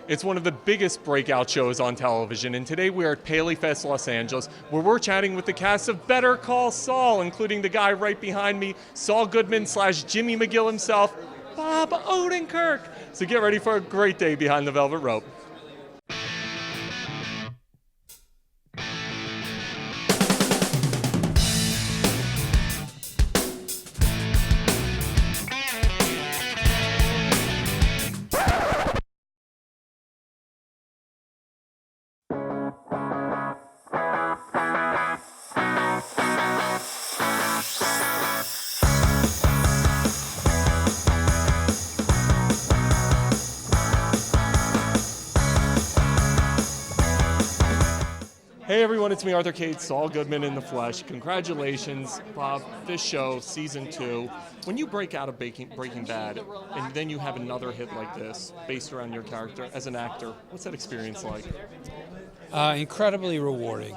It's one of the biggest breakout shows on television, and today we are at PaleyFest Los Angeles, where we're chatting with the cast of Better Call Saul, including the guy right behind me, Saul Goodman / Jimmy McGill himself, Bob Odenkirk. So get ready for a great day behind the velvet rope. Hey everyone, it's me, Arthur Kade, Saul Goodman in the flesh. Congratulations, Bob, this show, season 2. When you break out of Breaking Bad, and then you have another hit like this, based around your character as an actor, what's that experience like? Incredibly rewarding.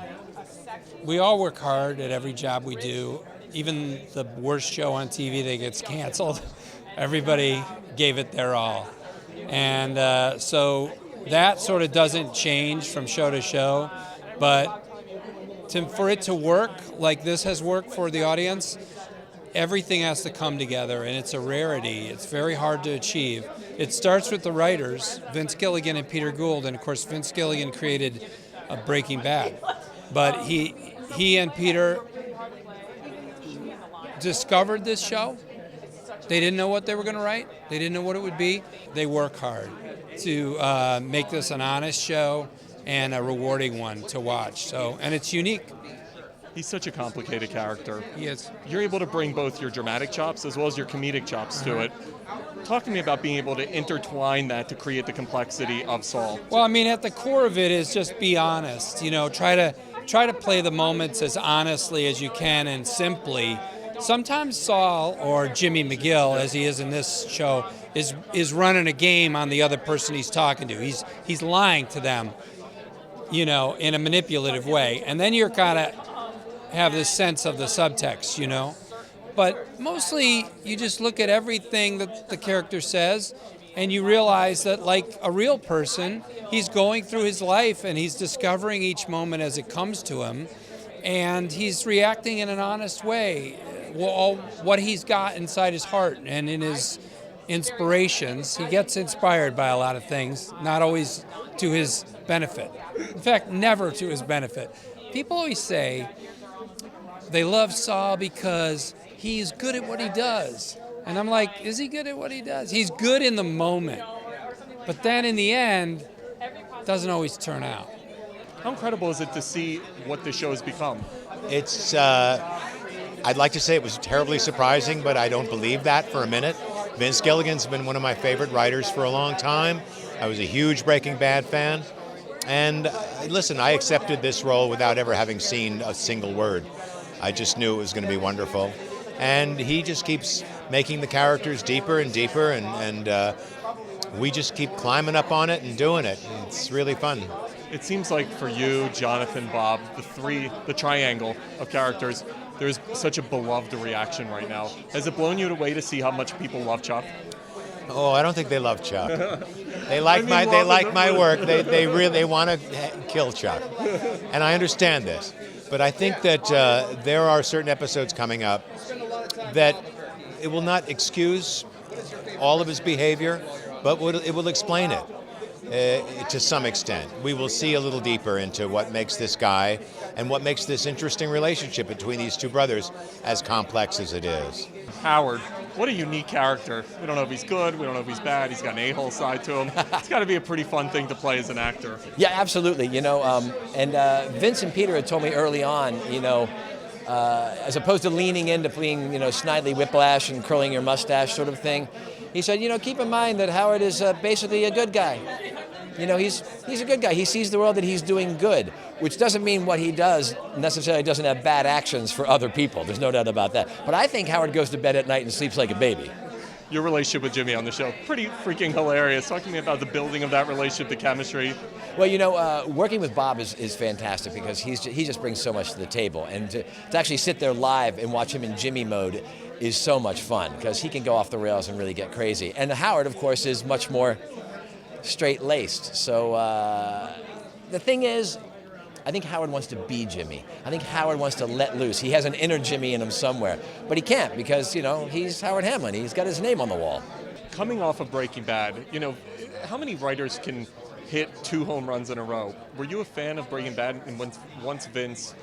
We all work hard at every job we do. Even the worst show on TV that gets canceled, everybody gave it their all. And so that sort of doesn't change from show to show. But for it to work like this has worked for the audience, everything has to come together, and it's a rarity. It's very hard to achieve. It starts with the writers, Vince Gilligan and Peter Gould, and of course Vince Gilligan created Breaking Bad. But he and Peter discovered this show. They didn't know what they were going to write. They didn't know what it would be. They work hard to make this an honest show and a rewarding one to watch. And it's unique. He's such a complicated character. He is. You're able to bring both your dramatic chops as well as your comedic chops to it. Talk to me about being able to intertwine that to create the complexity of Saul. Well, I mean, at the core of it is just be honest. You know, try to play the moments as honestly as you can and simply. Sometimes Saul, or Jimmy McGill, as he is in this show, is running a game on the other person he's talking to. He's lying to them, you know, in a manipulative way. And then you're kind of have this sense of the subtext, you know. But mostly you just look at everything that the character says and you realize that, like a real person, he's going through his life and he's discovering each moment as it comes to him, and he's reacting in an honest way. What he's got inside his heart and in his inspirations, he gets inspired by a lot of things, not always to his benefit. In fact, never to his benefit. People always say they love Saul because he's good at what he does. And I'm like, is he good at what he does? He's good in the moment. But then in the end, it doesn't always turn out. How incredible is it to see what this show has become? It's, I'd like to say it was terribly surprising, but I don't believe that for a minute. Vince Gilligan's been one of my favorite writers for a long time. I was a huge Breaking Bad fan. And listen, I accepted this role without ever having seen a single word. I just knew it was going to be wonderful. And he just keeps making the characters deeper and deeper, and we just keep climbing up on it and doing it. And it's really fun. It seems like for you, Jonathan, Bob, the triangle of characters, there's such a beloved reaction right now. Has it blown you away to see how much people love Chuck? Oh, I don't think they love Chuck. They like my work. They really want to kill Chuck, and I understand this. But I think that there are certain episodes coming up that it will not excuse all of his behavior, but it will explain it to some extent. We will see a little deeper into what makes this guy and what makes this interesting relationship between these two brothers as complex as it is. Howard, what a unique character. We don't know if he's good, we don't know if he's bad, he's got an a-hole side to him. It's got to be a pretty fun thing to play as an actor. Yeah, absolutely. You know, and Vince and Peter had told me early on, you know, as opposed to leaning into being, you know, snidely whiplash and curling your mustache sort of thing, he said, you know, keep in mind that Howard is basically a good guy. You know, he's a good guy. He sees the world that he's doing good, which doesn't mean what he does necessarily doesn't have bad actions for other people. There's no doubt about that. But I think Howard goes to bed at night and sleeps like a baby. Your relationship with Jimmy on the show, pretty freaking hilarious. Talk to me about the building of that relationship, the chemistry. Well, you know, working with Bob is fantastic because he just brings so much to the table. And to actually sit there live and watch him in Jimmy mode is so much fun because he can go off the rails and really get crazy. And Howard, of course, is much more straight-laced. So the thing is, I think Howard wants to be Jimmy. I think Howard wants to let loose. He has an inner Jimmy in him somewhere, but he can't because, he's Howard Hamlin. He's got his name on the wall. Coming off of Breaking Bad, how many writers can hit 2 home runs in a row? Were you a fan of Breaking Bad? And once Vince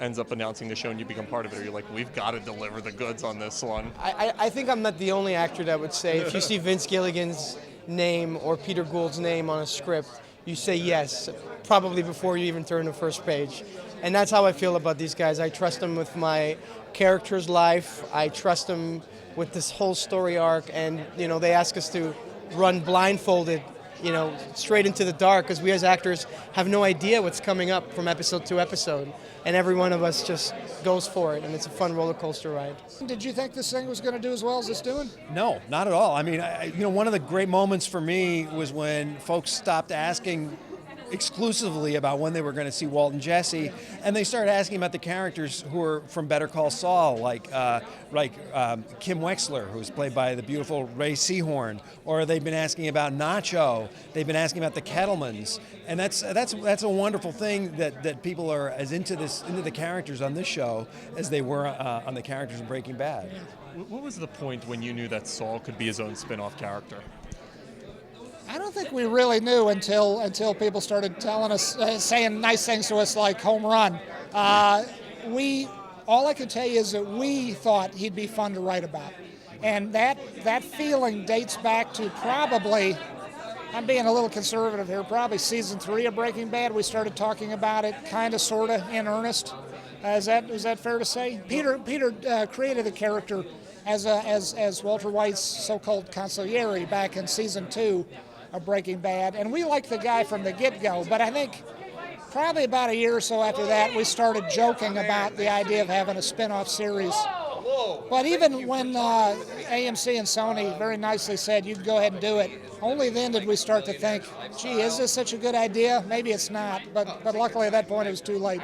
ends up announcing the show and you become part of it, are you like, we've got to deliver the goods on this one? I think I'm not the only actor that would say, if you see Vince Gilligan's name or Peter Gould's name on a script, you say yes, probably before you even turn the first page. And that's how I feel about these guys. I trust them with my character's life. I trust them with this whole story arc. And, they ask us to run blindfolded, straight into the dark, because we as actors have no idea what's coming up from episode to episode. And every one of us just goes for it, and it's a fun roller coaster ride. Did you think this thing was going to do as well as it's doing? No, not at all. I mean, one of the great moments for me was when folks stopped asking exclusively about when they were going to see Walt and Jesse, and they started asking about the characters who are from Better Call Saul, like Kim Wexler, who's played by the beautiful Ray Seahorn, or they've been asking about Nacho. They've been asking about the Kettlemans, and that's a wonderful thing that people are as into the characters on this show as they were on the characters in Breaking Bad. What was the point when you knew that Saul could be his own spin-off character? I don't think we really knew until people started telling us, saying nice things to us like home run. All I can tell you is that we thought he'd be fun to write about. And that feeling dates back to probably, I'm being a little conservative here, probably season 3 of Breaking Bad. We started talking about it kind of, sort of, in earnest. Is that fair to say? Peter created the character as Walter White's so-called consigliere back in season 2 of Breaking Bad, and we liked the guy from the get-go, but I think probably about a year or so after that, we started joking about the idea of having a spin-off series. But even when AMC and Sony very nicely said, you can go ahead and do it, only then did we start to think, gee, is this such a good idea? Maybe it's not, but luckily at that point it was too late.